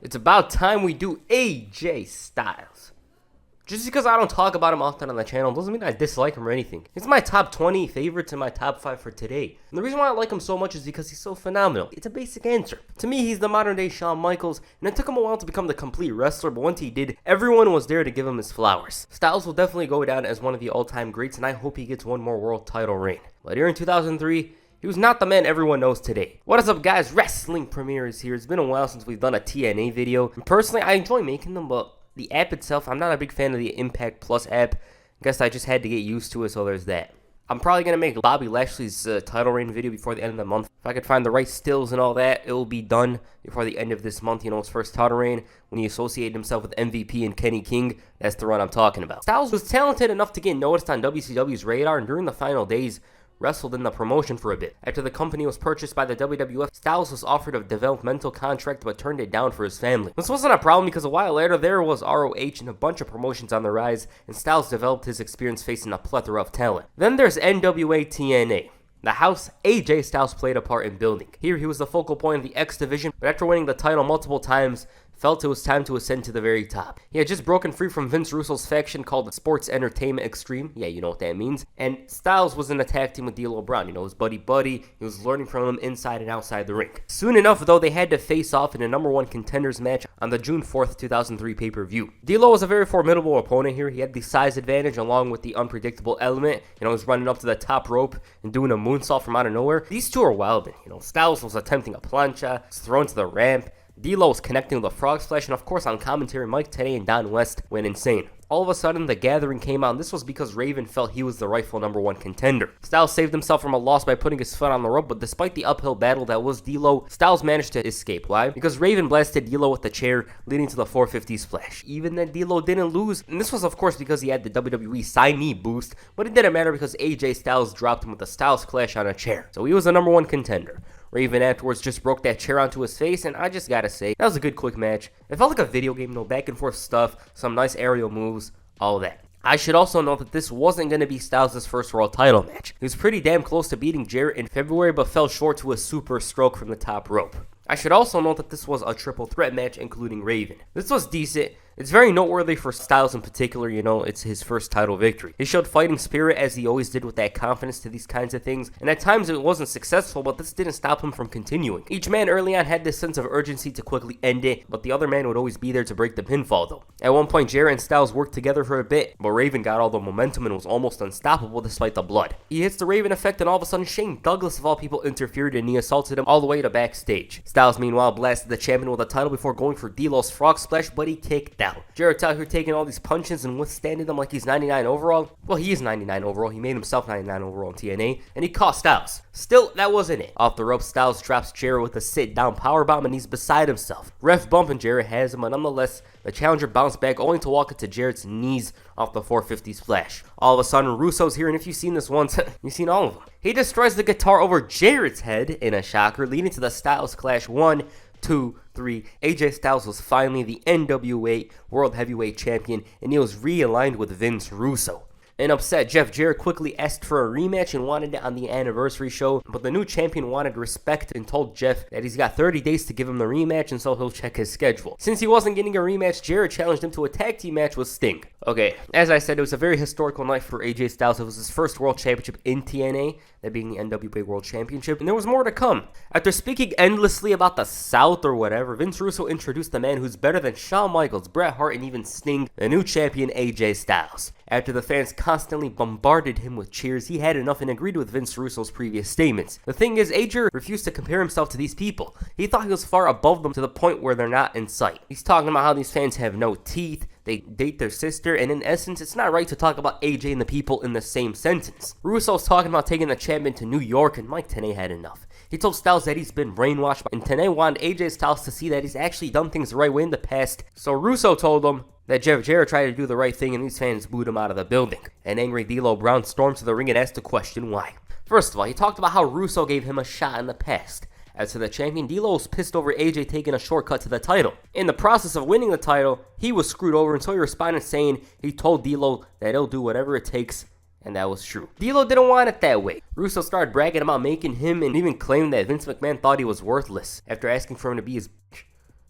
It's about time we do AJ Styles. Just because I don't talk about him often on the channel doesn't mean I dislike him or anything. He's my top 20 favorites and my top 5 for today. And the reason why I like him so much is because he's so phenomenal. It's a basic answer. To me, he's the modern day Shawn Michaels, and it took him a while to become the complete wrestler, but once he did, everyone was there to give him his flowers. Styles will definitely go down as one of the all-time greats, and I hope he gets one more world title reign. But here in 2003, he was not the man everyone knows today. What is up, guys? Wrestling Premiere is here. It's been a while since we've done a TNA video, and personally, I enjoy making them, but the app itself, I'm not a big fan of the Impact Plus app. Guess I just had to get used to it, so there's that. I'm probably going to make Bobby Lashley's title reign video before the end of the month. If I could find the right stills and all that, it will be done before the end of this month. You know, his first title reign, when he associated himself with MVP and Kenny King, that's the run I'm talking about. Styles was talented enough to get noticed on WCW's radar, and during the final days, wrestled in the promotion for a bit. After the company was purchased by the WWF, Styles was offered a developmental contract but turned it down for his family. This wasn't a problem because a while later there was ROH and a bunch of promotions on the rise, and Styles developed his experience facing a plethora of talent. Then there's NWA TNA. The house AJ Styles played a part in building. Here he was the focal point of the X Division, but after winning the title multiple times, felt it was time to ascend to the very top. He had just broken free from Vince Russo's faction called the Sports Entertainment Extreme. Yeah, you know what that means. And Styles was in a tag team with D'Lo Brown. You know, his buddy. He was learning from him inside and outside the ring. Soon enough, though, they had to face off in a #1 contenders match on the June 4th, 2003 pay-per-view. D'Lo was a very formidable opponent here. He had the size advantage along with the unpredictable element. You know, he was running up to the top rope and doing a moonsault from out of nowhere. These two are wilding. You know, Styles was attempting a plancha, was thrown to the ramp. D'Lo was connecting with a frog splash, and of course on commentary, Mike Tenay and Don West went insane. All of a sudden, the gathering came out, and this was because Raven felt he was the rightful #1 contender. Styles saved himself from a loss by putting his foot on the rope, but despite the uphill battle that was D'Lo, Styles managed to escape. Why? Because Raven blasted D'Lo with the chair, leading to the 450 splash. Even then, D'Lo didn't lose, and this was of course because he had the WWE signee boost, but it didn't matter because AJ Styles dropped him with a Styles Clash on a chair. So he was the #1 contender. Raven afterwards just broke that chair onto his face, and I just gotta say, that was a good quick match. It felt like a video game, no back and forth stuff, some nice aerial moves, all that. I should also note that this wasn't going to be Styles' first world title match. He was pretty damn close to beating Jarrett in February, but fell short to a super stroke from the top rope. I should also note that this was a triple threat match, including Raven. This was decent. It's very noteworthy for Styles in particular, you know, it's his first title victory. He showed fighting spirit as he always did with that confidence to these kinds of things, and at times it wasn't successful, but this didn't stop him from continuing. Each man early on had this sense of urgency to quickly end it, but the other man would always be there to break the pinfall though. At one point, Jarrett and Styles worked together for a bit, but Raven got all the momentum and was almost unstoppable despite the blood. He hits the Raven effect, and all of a sudden Shane Douglas of all people interfered and he assaulted him all the way to backstage. Styles meanwhile blasted the champion with the title before going for D'Lo's frog splash, but he kicked out. Jarrett's out here taking all these punches and withstanding them like he's 99 overall. Well, he is 99 overall. He made himself 99 overall in TNA, and he caught Styles. Still, that wasn't it. Off the rope, Styles drops Jarrett with a sit-down powerbomb, and he's beside himself. Ref bump, and Jarrett has him, but nonetheless, the challenger bounced back, only to walk into Jarrett's knees off the 450 splash. All of a sudden, Russo's here, and if you've seen this once, you've seen all of them. He destroys the guitar over Jarrett's head in a shocker, leading to the Styles Clash 1, 2, 3. AJ Styles was finally the NWA World Heavyweight Champion, and he was realigned with Vince Russo. An upset Jeff Jarrett quickly asked for a rematch and wanted it on the anniversary show, but the new champion wanted respect and told Jeff that he's got 30 days to give him the rematch, and so he'll check his schedule. Since he wasn't getting a rematch, Jarrett challenged him to a tag team match with Sting. Okay, as I said, it was a very historical night for AJ Styles. It was his first world championship in TNA, that being the NWA World Championship, and there was more to come. After speaking endlessly about the South or whatever, Vince Russo introduced the man who's better than Shawn Michaels, Bret Hart, and even Sting, the new champion AJ Styles. After the fans constantly bombarded him with cheers, he had enough and agreed with Vince Russo's previous statements. The thing is, AJ refused to compare himself to these people. He thought he was far above them to the point where they're not in sight. He's talking about how these fans have no teeth, they date their sister, and in essence, it's not right to talk about AJ and the people in the same sentence. Russo's talking about taking the champion to New York, and Mike Tenay had enough. He told Styles that he's been brainwashed, and Tenay wanted AJ Styles to see that he's actually done things the right way in the past. So Russo told him that Jeff Jarrett tried to do the right thing, and these fans booed him out of the building. An angry D'Lo Brown stormed to the ring and asked the question why. First of all, he talked about how Russo gave him a shot in the past. As to the champion, D'Lo was pissed over AJ taking a shortcut to the title. In the process of winning the title, he was screwed over until he responded saying he told D'Lo that he'll do whatever it takes, and that was true. D'Lo didn't want it that way. Russo started bragging about making him and even claimed that Vince McMahon thought he was worthless after asking for him to be his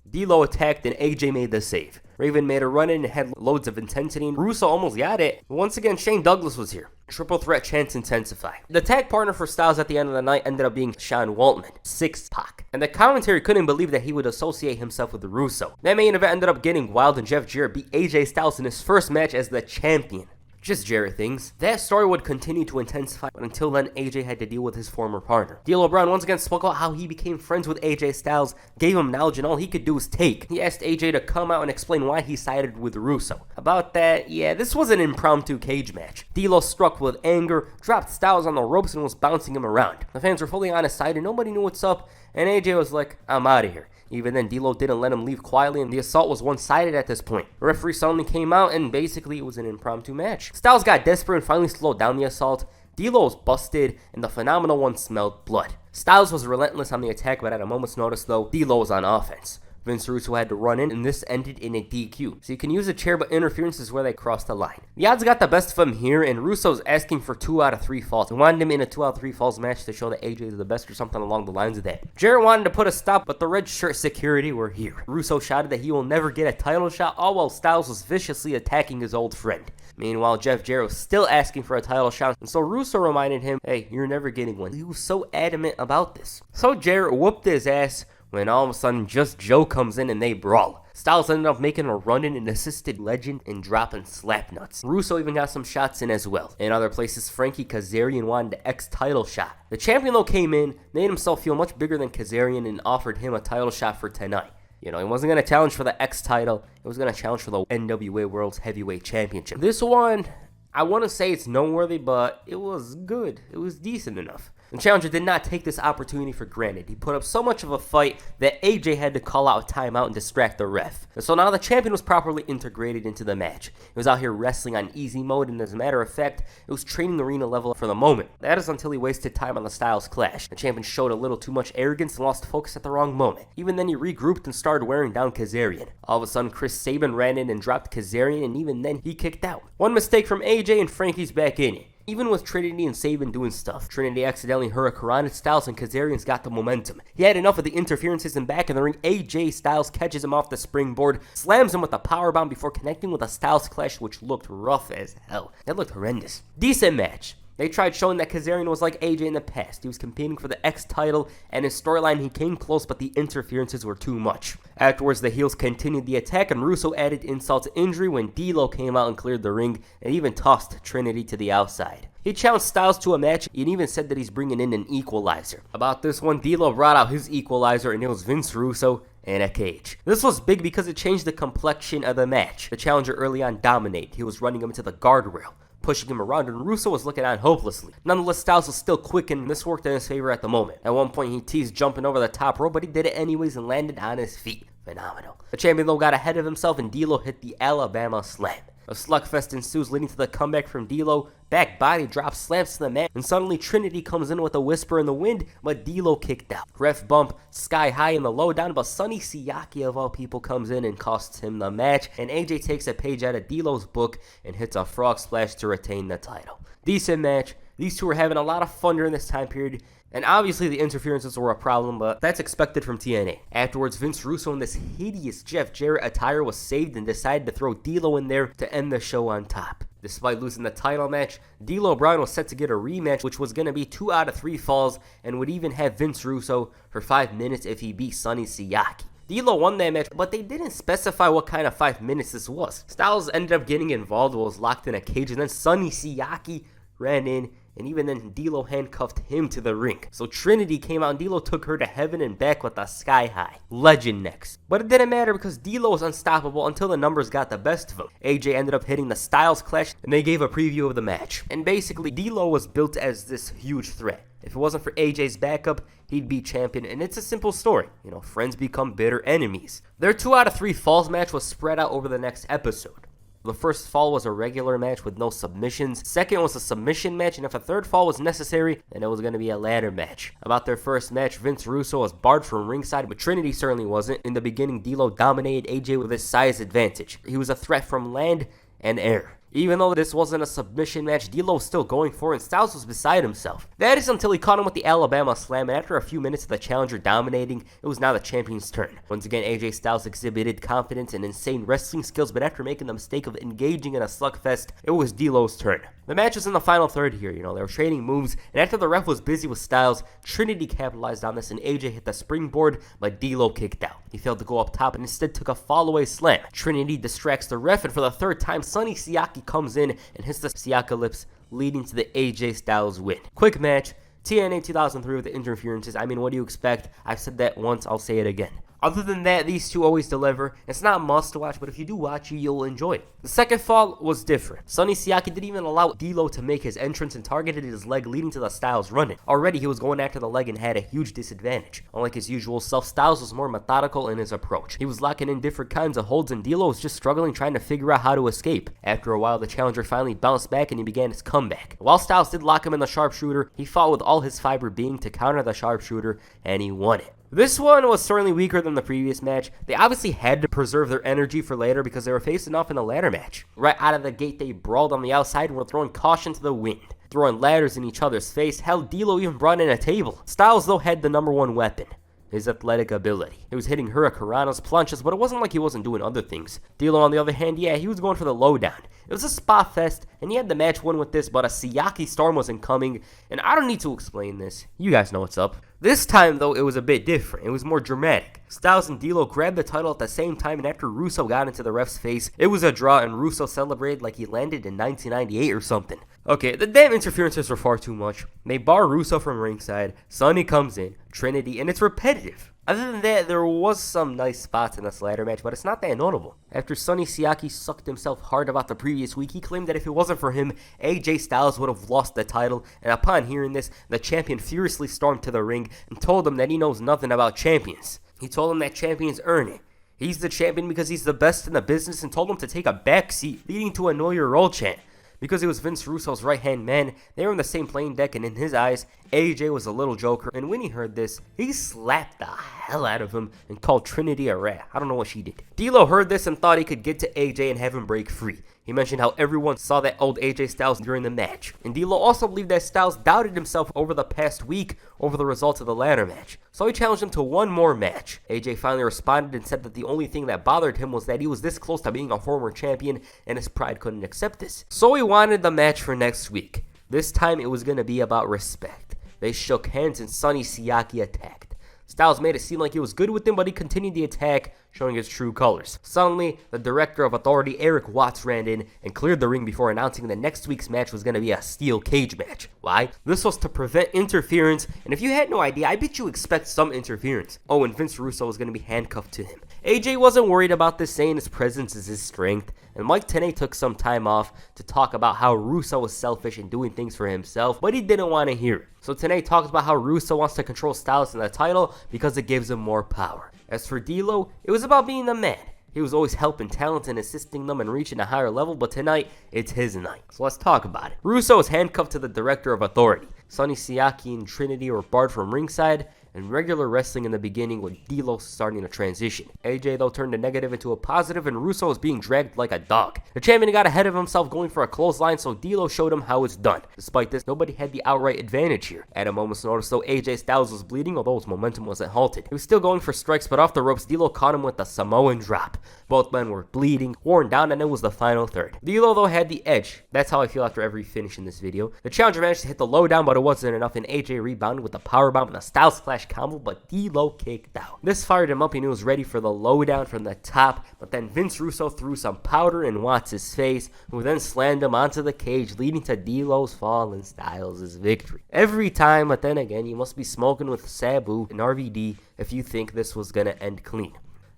D'Lo attacked and AJ made the save. Raven made a run in and had loads of intensity, and Russo almost got it. But once again, Shane Douglas was here. Triple threat chants intensify. The tag partner for Styles at the end of the night ended up being Sean Waltman, 6-Pac. And the commentary couldn't believe that he would associate himself with Russo. That main event ended up getting wild, and Jeff Jarrett beat AJ Styles in his first match as the champion. Just Jarrett things. That story would continue to intensify, but until then, AJ had to deal with his former partner. D'Lo Brown once again spoke about how he became friends with AJ Styles, gave him knowledge, and all he could do was take. He asked AJ to come out and explain why he sided with Russo. About that, yeah, this was an impromptu cage match. D'Lo struck with anger, dropped Styles on the ropes, and was bouncing him around. The fans were fully on his side, and nobody knew what's up, and AJ was like, I'm out of here. Even then, D'Lo didn't let him leave quietly, and the assault was one-sided at this point. The referee suddenly came out, and basically it was an impromptu match. Styles got desperate and finally slowed down the assault. D'Lo was busted, and the Phenomenal One smelled blood. Styles was relentless on the attack, but at a moment's notice, though, D'Lo was on offense. Vince Russo had to run in, and this ended in a DQ. So you can use a chair, but interference is where they crossed the line. The odds got the best of him here, and Russo's asking for 2 out of 3 falls. He wanted him in a 2 out of 3 falls match to show that AJ is the best or something along the lines of that. Jarrett wanted to put a stop, but the red shirt security were here. Russo shouted that he will never get a title shot, all while Styles was viciously attacking his old friend. Meanwhile, Jeff Jarrett was still asking for a title shot, and so Russo reminded him, hey, you're never getting one. He was so adamant about this. So Jarrett whooped his ass, when all of a sudden Just Joe comes in and they brawl. Styles ended up making a run-in and assisted Legend and dropping slapnuts. Russo even got some shots in as well. In other places, Frankie Kazarian wanted the X-title shot. The champion though came in, made himself feel much bigger than Kazarian, and offered him a title shot for tonight. You know, he wasn't going to challenge for the X title, he was going to challenge for the NWA World's Heavyweight Championship. This one, I want to say it's noteworthy, but it was good. It was decent enough. The challenger did not take this opportunity for granted. He put up so much of a fight that AJ had to call out a timeout and distract the ref. And so now the champion was properly integrated into the match. He was out here wrestling on easy mode, and as a matter of fact, it was training arena level for the moment. That is until he wasted time on the Styles Clash. The champion showed a little too much arrogance and lost focus at the wrong moment. Even then, he regrouped and started wearing down Kazarian. All of a sudden, Chris Sabin ran in and dropped Kazarian, and even then, he kicked out. One mistake from AJ and Frankie's back in it. Even with Trinity and Sabin doing stuff, Trinity accidentally hurricaned Styles, and Kazarian's got the momentum. He had enough of the interferences, and back in the ring, AJ Styles catches him off the springboard, slams him with a powerbomb before connecting with a Styles Clash, which looked rough as hell. That looked horrendous. Decent match. They tried showing that Kazarian was like AJ in the past. He was competing for the X title, and in storyline he came close, but the interferences were too much. Afterwards, the heels continued the attack, and Russo added insult to injury when D'Lo came out and cleared the ring, and even tossed Trinity to the outside. He challenged Styles to a match, and even said that he's bringing in an equalizer. About this one, D'Lo brought out his equalizer, and it was Vince Russo in a cage. This was big because it changed the complexion of the match. The challenger early on dominated. He was running him into the guardrail, pushing him around, and Russo was looking on hopelessly. Nonetheless, Styles was still quick, and this worked in his favor at the moment. At one point, he teased jumping over the top rope, but he did it anyways and landed on his feet. Phenomenal. The champion though got ahead of himself, and D'Lo hit the Alabama Slam. A slugfest ensues, leading to the comeback from D'Lo. Back body drop slams to the mat, and suddenly Trinity comes in with a whisper in the wind, but D'Lo kicked out. Ref bump, sky high in the lowdown, but Sonny Siaki of all people comes in and costs him the match, and AJ takes a page out of D'Lo's book and hits a frog splash to retain the title. Decent match. These two were having a lot of fun during this time period, and obviously the interferences were a problem, but that's expected from TNA. Afterwards, Vince Russo in this hideous Jeff Jarrett attire was saved and decided to throw D'Lo in there to end the show on top. Despite losing the title match, D'Lo Brown was set to get a rematch, which was going to be 2 out of 3 falls, and would even have Vince Russo for 5 minutes if he beat Sonny Siaki. D'Lo won that match, but they didn't specify what kind of 5 minutes this was. Styles ended up getting involved while was locked in a cage, and then Sonny Siaki ran in, and even then D'Lo handcuffed him to the ring. So Trinity came out, and D'Lo took her to heaven and back with a sky high. Legend next. But it didn't matter because D'Lo was unstoppable until the numbers got the best of him. AJ ended up hitting the Styles Clash, and they gave a preview of the match. And basically, D'Lo was built as this huge threat. If it wasn't for AJ's backup, he'd be champion, and it's a simple story. You know, friends become bitter enemies. Their 2 out of 3 falls match was spread out over the next episode. The first fall was a regular match with no submissions. Second was a submission match, and if a third fall was necessary, then it was going to be a ladder match. About their first match, Vince Russo was barred from ringside, but Trinity certainly wasn't. In the beginning, D'Lo dominated AJ with his size advantage. He was a threat from land and air. Even though this wasn't a submission match, D'Lo was still going for it, and Styles was beside himself. That is until he caught him with the Alabama Slam, and after a few minutes of the challenger dominating, it was now the champion's turn. Once again, AJ Styles exhibited confidence and insane wrestling skills, but after making the mistake of engaging in a slugfest, it was D'Lo's turn. The match was in the final third here, they were trading moves, and after the ref was busy with Styles, Trinity capitalized on this, and AJ hit the springboard, but D'Lo kicked out. He failed to go up top and instead took a fall-away slam. Trinity distracts the ref, and for the third time, Sonny Siaki comes in and hits the Siaka-lips, leading to the AJ Styles win. Quick match, TNA 2003 with the interferences. I mean, what do you expect? I've said that once, I'll say it again. Other than that, these two always deliver. It's not must watch, but if you do watch it, you'll enjoy it. The second fall was different. Sonny Siaki didn't even allow D'Lo to make his entrance and targeted his leg, leading to the Styles run-in. Already, he was going after the leg and had a huge disadvantage. Unlike his usual self, Styles was more methodical in his approach. He was locking in different kinds of holds, and D'Lo was just struggling trying to figure out how to escape. After a while, the challenger finally bounced back and he began his comeback. While Styles did lock him in the sharpshooter, he fought with all his fiber being to counter the sharpshooter, and he won it. This one was certainly weaker than the previous match. They obviously had to preserve their energy for later because they were facing off in the ladder match. Right out of the gate, they brawled on the outside and were throwing caution to the wind, throwing ladders in each other's face. Hell, D'Lo even brought in a table. Styles, though, had the number one weapon: his athletic ability. He was hitting hurricanranas, planches, but it wasn't like he wasn't doing other things. D'Lo, on the other hand, yeah, he was going for the lowdown. It was a spot fest, and he had the match win with this, but a Siaki storm wasn't coming, and I don't need to explain this. You guys know what's up. This time, though, it was a bit different. It was more dramatic. Styles and D'Lo grabbed the title at the same time, and after Russo got into the ref's face, it was a draw, and Russo celebrated like he landed in 1998 or something. Okay, the damn interferences were far too much. They bar Russo from ringside, Sonny comes in, Trinity, and it's repetitive. Other than that, there was some nice spots in this ladder match, but it's not that notable. After Sonny Siaki sucked himself hard about the previous week, he claimed that if it wasn't for him, AJ Styles would have lost the title, and upon hearing this, the champion furiously stormed to the ring and told him that he knows nothing about champions. He told him that champions earn it. He's the champion because he's the best in the business, and told him to take a back seat, leading to a know your role chant. Because he was Vince Russo's right-hand man, they were on the same playing deck, and in his eyes, AJ was a little joker, and when he heard this, he slapped the hell out of him and called Trinity a rat. I don't know what she did. D'Lo heard this and thought he could get to AJ and have him break free. He mentioned how everyone saw that old AJ Styles during the match. And D'Lo also believed that Styles doubted himself over the past week over the results of the ladder match. So he challenged him to one more match. AJ finally responded and said that the only thing that bothered him was that he was this close to being a former champion and his pride couldn't accept this. So he wanted the match for next week. This time it was going to be about respect. They shook hands and Sonny Siaki attacked. Styles made it seem like he was good with him, but he continued the attack, showing his true colors. Suddenly, the director of authority, Eric Watts, ran in and cleared the ring before announcing that next week's match was going to be a steel cage match. Why? This was to prevent interference, and if you had no idea, I bet you expect some interference. Oh, and Vince Russo was going to be handcuffed to him. AJ wasn't worried about this, saying his presence is his strength, and Mike Tenay took some time off to talk about how Russo was selfish and doing things for himself, but he didn't want to hear it. So Tenay talked about how Russo wants to control Styles in the title because it gives him more power. As for D'Lo, it was about being the man. He was always helping talent and assisting them and reaching a higher level, but tonight, it's his night. So let's talk about it. Russo is handcuffed to the director of authority. Sonny Siaki and Trinity were barred from ringside, and regular wrestling in the beginning with D'Lo starting to transition. AJ, though, turned a negative into a positive, and Russo was being dragged like a dog. The champion got ahead of himself going for a clothesline, so D'Lo showed him how it's done. Despite this, nobody had the outright advantage here. At a moment's notice, though, AJ Styles was bleeding, although his momentum wasn't halted. He was still going for strikes, but off the ropes, D'Lo caught him with the Samoan drop. Both men were bleeding, worn down, and it was the final third. D'Lo, though, had the edge. That's how I feel after every finish in this video. The challenger managed to hit the lowdown, but it wasn't enough, and AJ rebounded with the powerbomb and a Styles Clash combo, but D'Lo kicked out. This fired him up, and he was ready for the lowdown from the top, but then Vince Russo threw some powder in Watts' face, who then slammed him onto the cage, leading to D'Lo's fall and Styles' victory. Every time, but then again, you must be smoking with Sabu and RVD if you think this was gonna end clean.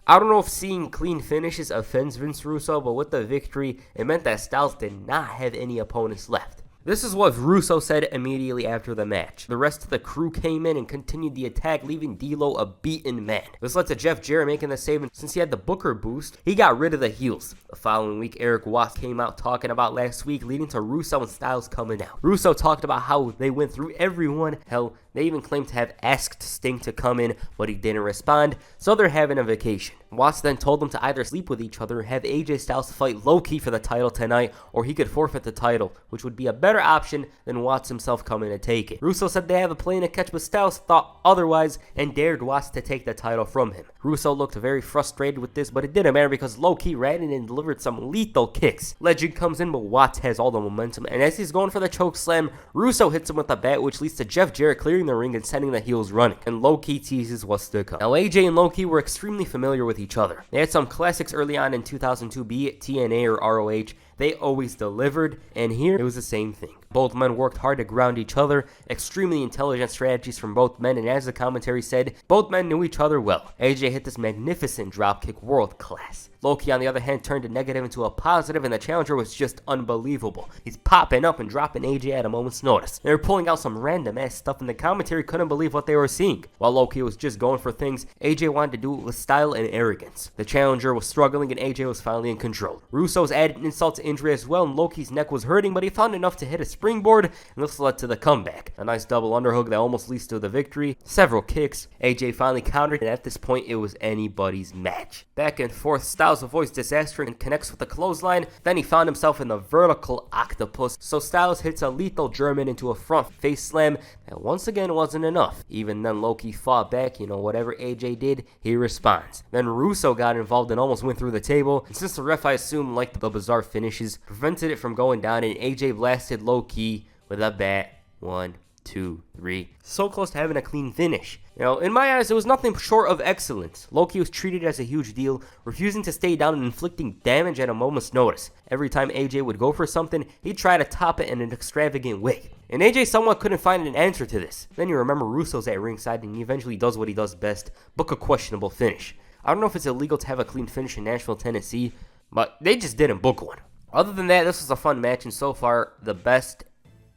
I don't know if seeing clean finishes offends Vince Russo, but with the victory, it meant that Styles did not have any opponents left. This is what Russo said immediately after the match. The rest of the crew came in and continued the attack, leaving D'Lo a beaten man. This led to Jeff Jarrett making the save, and since he had the Booker boost, he got rid of the heels. The following week, Eric Watts came out talking about last week, leading to Russo and Styles coming out. Russo talked about how they went through everyone. Hell, they even claimed to have asked Sting to come in, but he didn't respond, so they're having a vacation. Watts then told them to either sleep with each other or have AJ Styles fight Low-Ki for the title tonight, or he could forfeit the title, which would be a better option than Watts himself coming to take it. Russo said they have a plan to catch, but Styles thought otherwise and dared Watts to take the title from him. Russo looked very frustrated with this, but it didn't matter because Low-Ki ran in and delivered some lethal kicks. Legend comes in, but Watts has all the momentum, and as he's going for the choke slam, Russo hits him with a bat, which leads to Jeff Jarrett clearing the ring and sending the heels running, and Low-Ki teases what's to come. Now AJ and Low-Ki were extremely familiar with each other. They had some classics early on in 2002, be it TNA or ROH. They always delivered, and here it was the same thing. Both men worked hard to ground each other, extremely intelligent strategies from both men, and as the commentary said, both men knew each other well. AJ hit this magnificent dropkick, world class. Low-Ki, on the other hand, turned a negative into a positive, and the challenger was just unbelievable. He's popping up and dropping AJ at a moment's notice. They were pulling out some random ass stuff, and the commentary couldn't believe what they were seeing. While Low-Ki was just going for things, AJ wanted to do it with style and arrogance. The challenger was struggling, and AJ was finally in control. Russo's added insult to injury as well, and Low-Ki's neck was hurting, but he found enough to hit a springboard, and this led to the comeback. A nice double underhook that almost leads to the victory. Several kicks. AJ finally countered, and at this point, it was anybody's match. Back and forth, Styles avoids disaster and connects with the clothesline. Then he found himself in the vertical octopus, so Styles hits a lethal German into a front face slam that once again wasn't enough. Even then, Low-Ki fought back. Whatever AJ did, he responds. Then Russo got involved and almost went through the table, and since the ref, I assume, liked the bizarre finishes, prevented it from going down, and AJ blasted Low-Ki with a bat. 1, 2, 3. So close to having a clean finish. In my eyes, it was nothing short of excellence. Low-Ki was treated as a huge deal, refusing to stay down and inflicting damage at a moment's notice. Every time AJ would go for something, he'd try to top it in an extravagant way. And AJ somewhat couldn't find an answer to this. Then you remember Russo's at ringside, and he eventually does what he does best, book a questionable finish. I don't know if it's illegal to have a clean finish in Nashville, Tennessee, but they just didn't book one. Other than that, this was a fun match, and so far, the best,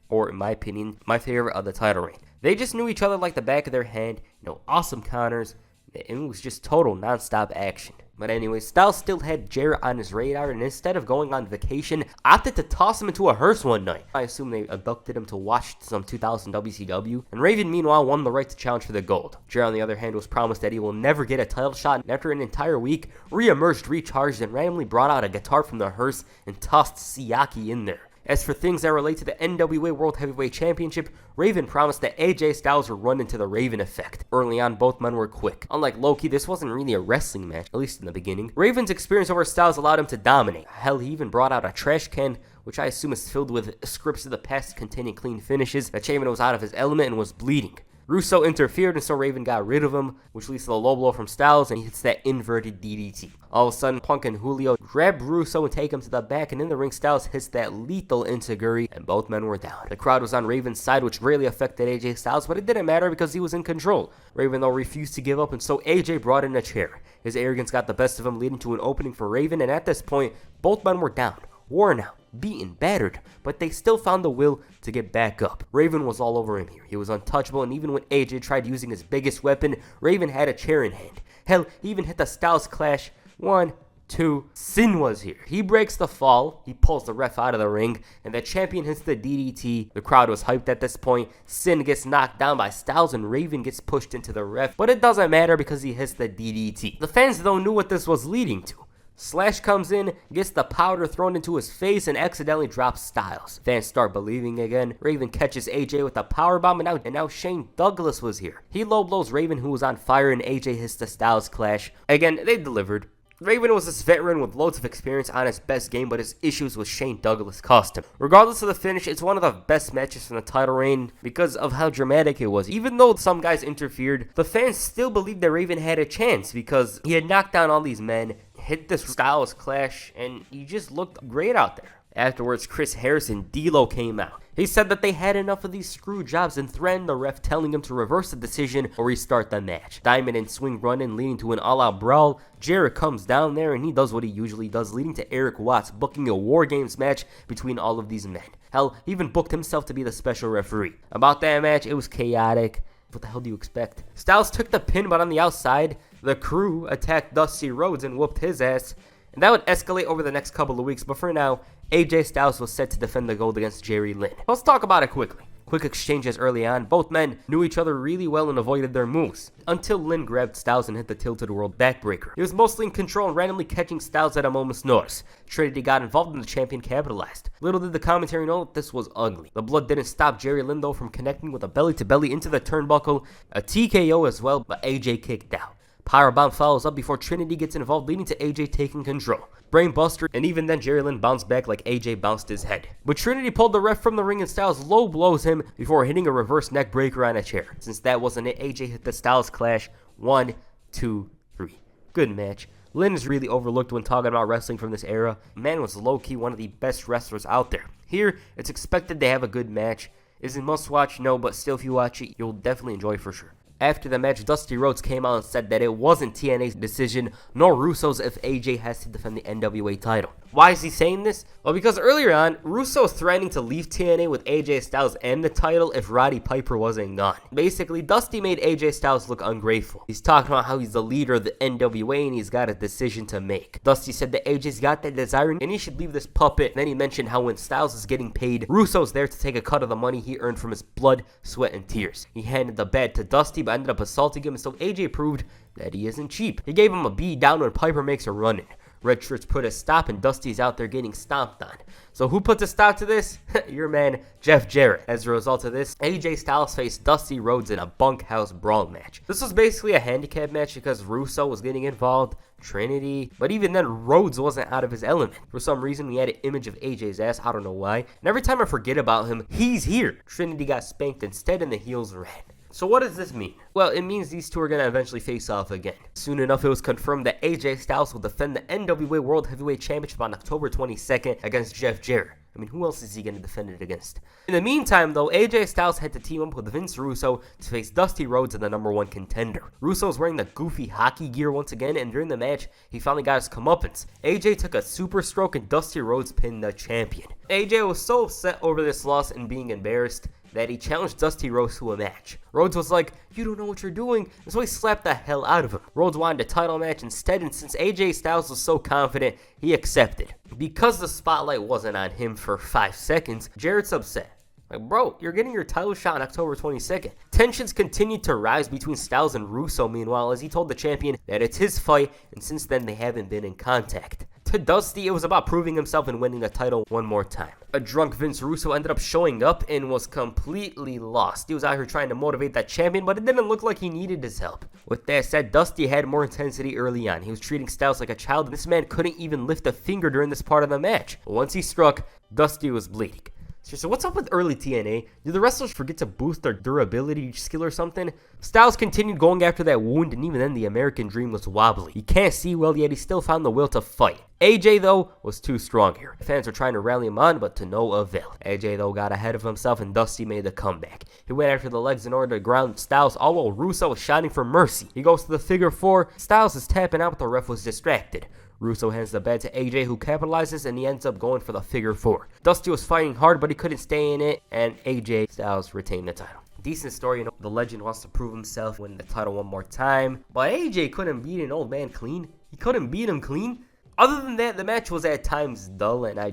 or in my opinion, my favorite of the title reign. They just knew each other like the back of their hand, awesome counters, and it was just total non-stop action. But anyway, Styles still had Jarrett on his radar, and instead of going on vacation, opted to toss him into a hearse one night. I assume they abducted him to watch some 2000 WCW, and Raven meanwhile won the right to challenge for the gold. Jarrett, on the other hand, was promised that he will never get a title shot, and after an entire week, re-emerged recharged and randomly brought out a guitar from the hearse and tossed Siaki in there. As for things that relate to the NWA World Heavyweight Championship, Raven promised that AJ Styles would run into the Raven effect. Early on, both men were quick. Unlike Low-Ki, this wasn't really a wrestling match, at least in the beginning. Raven's experience over Styles allowed him to dominate. Hell, he even brought out a trash can, which I assume is filled with scripts of the past containing clean finishes. The Champion was out of his element and was bleeding. Russo interfered, and so Raven got rid of him, which leads to the low blow from Styles, and he hits that inverted DDT. All of a sudden, Punk and Julio grab Russo and take him to the back, and in the ring, Styles hits that lethal enziguri, and both men were down. The crowd was on Raven's side, which greatly affected AJ Styles, but it didn't matter because he was in control. Raven, though, refused to give up, and so AJ brought in a chair. His arrogance got the best of him, leading to an opening for Raven, and at this point, both men were down, worn out, beaten, battered, but they still found the will to get back up. Raven was all over him here. He was untouchable, and even when AJ tried using his biggest weapon, Raven had a chair in hand. Hell, he even hit the Styles Clash. 1, 2, Sin was here. He breaks the fall, he pulls the ref out of the ring, and the champion hits the DDT. The crowd was hyped at this point. Sin gets knocked down by Styles, and Raven gets pushed into the ref, but it doesn't matter because he hits the DDT. The fans, though, knew what this was leading to. Slash comes in, gets the powder thrown into his face, and accidentally drops Styles. Fans start believing again. Raven catches AJ with a powerbomb, and now Shane Douglas was here. He low blows Raven, who was on fire, and AJ hits the Styles Clash. Again, they delivered. Raven was this veteran with loads of experience on his best game, but his issues with Shane Douglas cost him. Regardless of the finish, it's one of the best matches from the title reign because of how dramatic it was. Even though some guys interfered, the fans still believed that Raven had a chance because he had knocked down all these men, hit this Styles Clash, and he just looked great out there. Afterwards, Chris Harrison, D-Lo, came out. He said that they had enough of these screw jobs and threatened the ref, telling him to reverse the decision or restart the match. Diamond and Swing run in, leading to an all-out brawl. Jarrett comes down there and he does what he usually does, leading to Eric Watts booking a War Games match between all of these men. Hell, he even booked himself to be the special referee. About that match, it was chaotic. What the hell do you expect? Styles took the pin, but on the outside, the Crew attacked Dusty Rhodes and whooped his ass. And that would escalate over the next couple of weeks, but for now, AJ Styles was set to defend the gold against Jerry Lynn. Let's talk about it quickly. Quick exchanges early on. Both men knew each other really well and avoided their moves. Until Lynn grabbed Styles and hit the tilted world backbreaker. He was mostly in control and randomly catching Styles at a moment's notice. Trinity got involved and the champion capitalized. Little did the commentary know that this was ugly. The blood didn't stop Jerry Lynn though from connecting with a belly-to-belly into the turnbuckle. A TKO as well, but AJ kicked out. Powerbomb follows up before Trinity gets involved, leading to AJ taking control. Brainbuster, and even then Jerry Lynn bounced back like AJ bounced his head. But Trinity pulled the ref from the ring and Styles low blows him before hitting a reverse neck breaker on a chair. Since that wasn't it, AJ hit the Styles Clash. 1, 2, 3. Good match. Lynn is really overlooked when talking about wrestling from this era. Man was low-key one of the best wrestlers out there. Here, it's expected to have a good match. Is it must-watch? No, but still if you watch it, you'll definitely enjoy for sure. After the match, Dusty Rhodes came out and said that it wasn't TNA's decision, nor Russo's if AJ has to defend the NWA title. Why is he saying this? Well, because earlier on, Russo was threatening to leave TNA with AJ Styles and the title if Roddy Piper wasn't gone. Basically, Dusty made AJ Styles look ungrateful. He's talking about how he's the leader of the NWA and he's got a decision to make. Dusty said that AJ's got that desire and he should leave this puppet. And then he mentioned how when Styles is getting paid, Russo's there to take a cut of the money he earned from his blood, sweat, and tears. He handed the bad to Dusty but ended up assaulting him, so AJ proved that he isn't cheap. He gave him a beat down when Piper makes a run in. Red shirts put a stop and Dusty's out there getting stomped on. So who puts a stop to this? Your man, Jeff Jarrett. As a result of this, AJ Styles faced Dusty Rhodes in a bunkhouse brawl match. This was basically a handicap match because Russo was getting involved, Trinity, but even then Rhodes wasn't out of his element. For some reason we had an image of AJ's ass, I don't know why, and every time I forget about him, he's here. Trinity got spanked instead and the heels ran. So what does this mean? Well, it means these two are going to eventually face off again. Soon enough, it was confirmed that AJ Styles will defend the NWA World Heavyweight Championship on October 22nd against Jeff Jarrett. I mean, who else is he going to defend it against? In the meantime, though, AJ Styles had to team up with Vince Russo to face Dusty Rhodes and the #1 contender. Russo's wearing the goofy hockey gear once again, and during the match, he finally got his comeuppance. AJ took a super stroke and Dusty Rhodes pinned the champion. AJ was so upset over this loss and being embarrassed that he challenged Dusty Rhodes to a match. Rhodes was like, "You don't know what you're doing," and so he slapped the hell out of him. Rhodes wanted a title match instead, and since AJ Styles was so confident, he accepted. Because the spotlight wasn't on him for 5 seconds, Jarrett's upset. Like, bro, you're getting your title shot on October 22nd. Tensions continued to rise between Styles and Russo, meanwhile, as he told the champion that it's his fight, and since then they haven't been in contact. To Dusty, it was about proving himself and winning the title one more time. A drunk Vince Russo ended up showing up and was completely lost. He was out here trying to motivate that champion, but it didn't look like he needed his help. With that said, Dusty had more intensity early on. He was treating Styles like a child, and this man couldn't even lift a finger during this part of the match. Once he struck, Dusty was bleeding. So what's up with early TNA? Do the wrestlers forget to boost their durability skill or something? Styles continued going after that wound, and even then the American Dream was wobbly. He can't see well, yet he still found the will to fight. AJ, though, was too strong here. Fans were trying to rally him on, but to no avail. AJ, though, got ahead of himself, and Dusty made the comeback. He went after the legs in order to ground Styles, all while Russo was shouting for mercy. He goes to the figure 4. Styles is tapping out, but the ref was distracted. Russo hands the bad to AJ, who capitalizes, and he ends up going for the figure 4. Dusty was fighting hard, but he couldn't stay in it, and AJ Styles retained the title. Decent story, you know, the legend wants to prove himself, win the title one more time, but AJ couldn't beat an old man clean. He couldn't beat him clean. Other than that, the match was at times dull, and I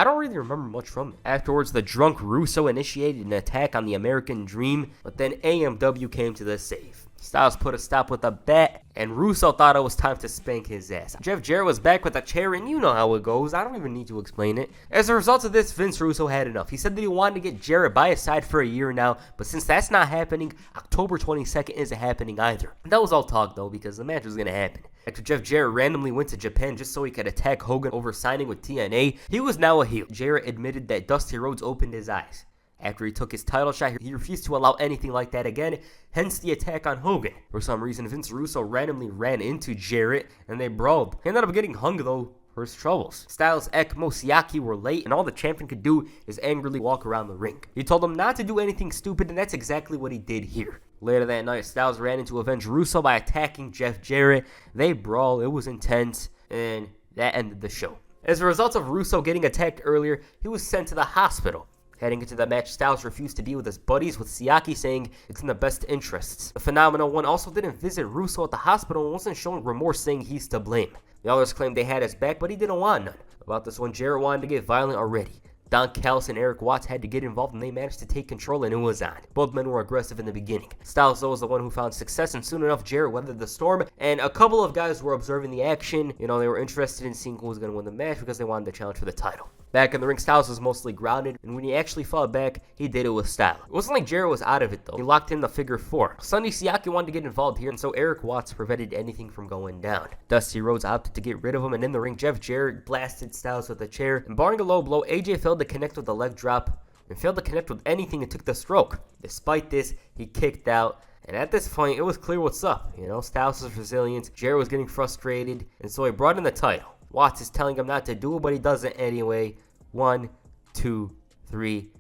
don't really remember much from it. Afterwards, the drunk Russo initiated an attack on the American Dream, but then AMW came to the save. Styles put a stop with a bat, and Russo thought it was time to spank his ass. Jeff Jarrett was back with a chair, and you know how it goes. I don't even need to explain it. As a result of this, Vince Russo had enough. He said that he wanted to get Jarrett by his side for a year now, but since that's not happening, October 22nd isn't happening either. That was all talk, though, because the match was going to happen. After Jeff Jarrett randomly went to Japan just so he could attack Hogan over signing with TNA, he was now a heel. Jarrett admitted that Dusty Rhodes opened his eyes. After he took his title shot, he refused to allow anything like that again, hence the attack on Hogan. For some reason, Vince Russo randomly ran into Jarrett, and they brawled. He ended up getting hung, though, for his troubles. Styles, ECMO, Siaki were late, and all the champion could do is angrily walk around the ring. He told them not to do anything stupid, and that's exactly what he did here. Later that night, Styles ran in to avenge Russo by attacking Jeff Jarrett. They brawled, it was intense, and that ended the show. As a result of Russo getting attacked earlier, he was sent to the hospital. Heading into the match, Styles refused to be with his buddies, with Siaki saying it's in the best interests. The Phenomenal One also didn't visit Russo at the hospital and wasn't showing remorse, saying he's to blame. The others claimed they had his back, but he didn't want none. About this one, Jarrett wanted to get violent already. Don Callis and Eric Watts had to get involved, and they managed to take control, and it was on. Both men were aggressive in the beginning. Styles, though, was the one who found success, and soon enough, Jarrett weathered the storm, and a couple of guys were observing the action. They were interested in seeing who was going to win the match because they wanted to challenge for the title. Back in the ring, Styles was mostly grounded, and when he actually fought back, he did it with style. It wasn't like Jarrett was out of it, though. He locked in the figure 4. Sonny Siaki wanted to get involved here, and so Eric Watts prevented anything from going down. Dusty Rhodes opted to get rid of him, and in the ring, Jeff Jarrett blasted Styles with a chair, and barring a low blow, AJ failed to connect with the leg drop, and failed to connect with anything and took the stroke. Despite this, he kicked out, and at this point, it was clear what's up. Styles was resilient, Jarrett was getting frustrated, and so he brought in the title. Watts is telling him not to do it, but he does it anyway. 1, 2, 3,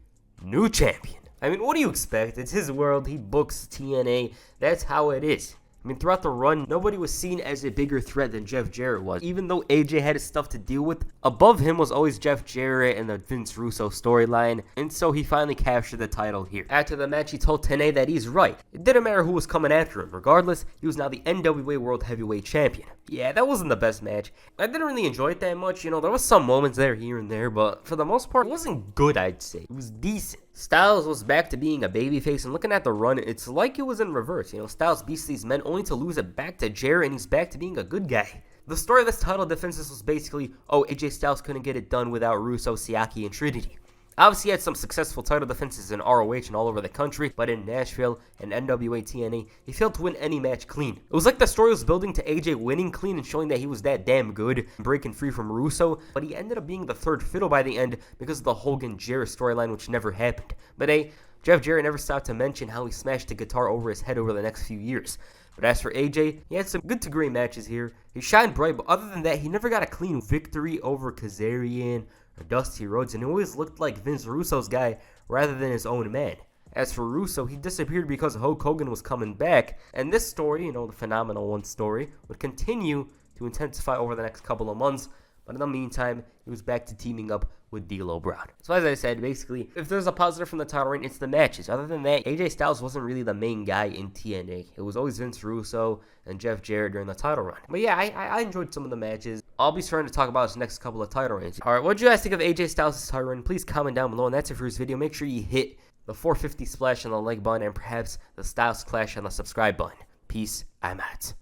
new champion. What do you expect? It's his world. He books TNA. That's how it is. Throughout the run, nobody was seen as a bigger threat than Jeff Jarrett was. Even though AJ had his stuff to deal with, above him was always Jeff Jarrett and the Vince Russo storyline, and so he finally captured the title here. After the match, he told TNA that he's right. It didn't matter who was coming after him. Regardless, he was now the NWA World Heavyweight Champion. Yeah, that wasn't the best match. I didn't really enjoy it that much. There was some moments there here and there, but for the most part, it wasn't good, I'd say. It was decent. Styles was back to being a babyface, and looking at the run, it's like it was in reverse. Styles beats these men only to lose it back to Jarrett, and he's back to being a good guy. The story of this title defense was basically, AJ Styles couldn't get it done without Russo, Siaki, and Trinity. Obviously, he had some successful title defenses in ROH and all over the country, but in Nashville and NWA TNA, he failed to win any match clean. It was like the story was building to AJ winning clean and showing that he was that damn good, breaking free from Russo, but he ended up being the third fiddle by the end because of the Hogan-Jarrett storyline, which never happened. But Jeff Jarrett never stopped to mention how he smashed the guitar over his head over the next few years. But as for AJ, he had some good to great matches here. He shined bright, but other than that, he never got a clean victory over Kazarian or Dusty Rhodes, and he always looked like Vince Russo's guy rather than his own man. As for Russo, he disappeared because Hulk Hogan was coming back, and this story, the Phenomenal One story, would continue to intensify over the next couple of months, but in the meantime, he was back to teaming up with D'Lo Brown. So as I said, basically, if there's a positive from the title reign, it's the matches. Other than that, AJ Styles wasn't really the main guy in TNA. It was always Vince Russo and Jeff Jarrett during the title run. But yeah, I enjoyed some of the matches. I'll be starting to talk about his next couple of title reigns. Alright, what did you guys think of AJ Styles' title reign? Please comment down below, and that's it for this video. Make sure you hit the 450 splash on the like button and perhaps the Styles Clash on the subscribe button. Peace, I'm out.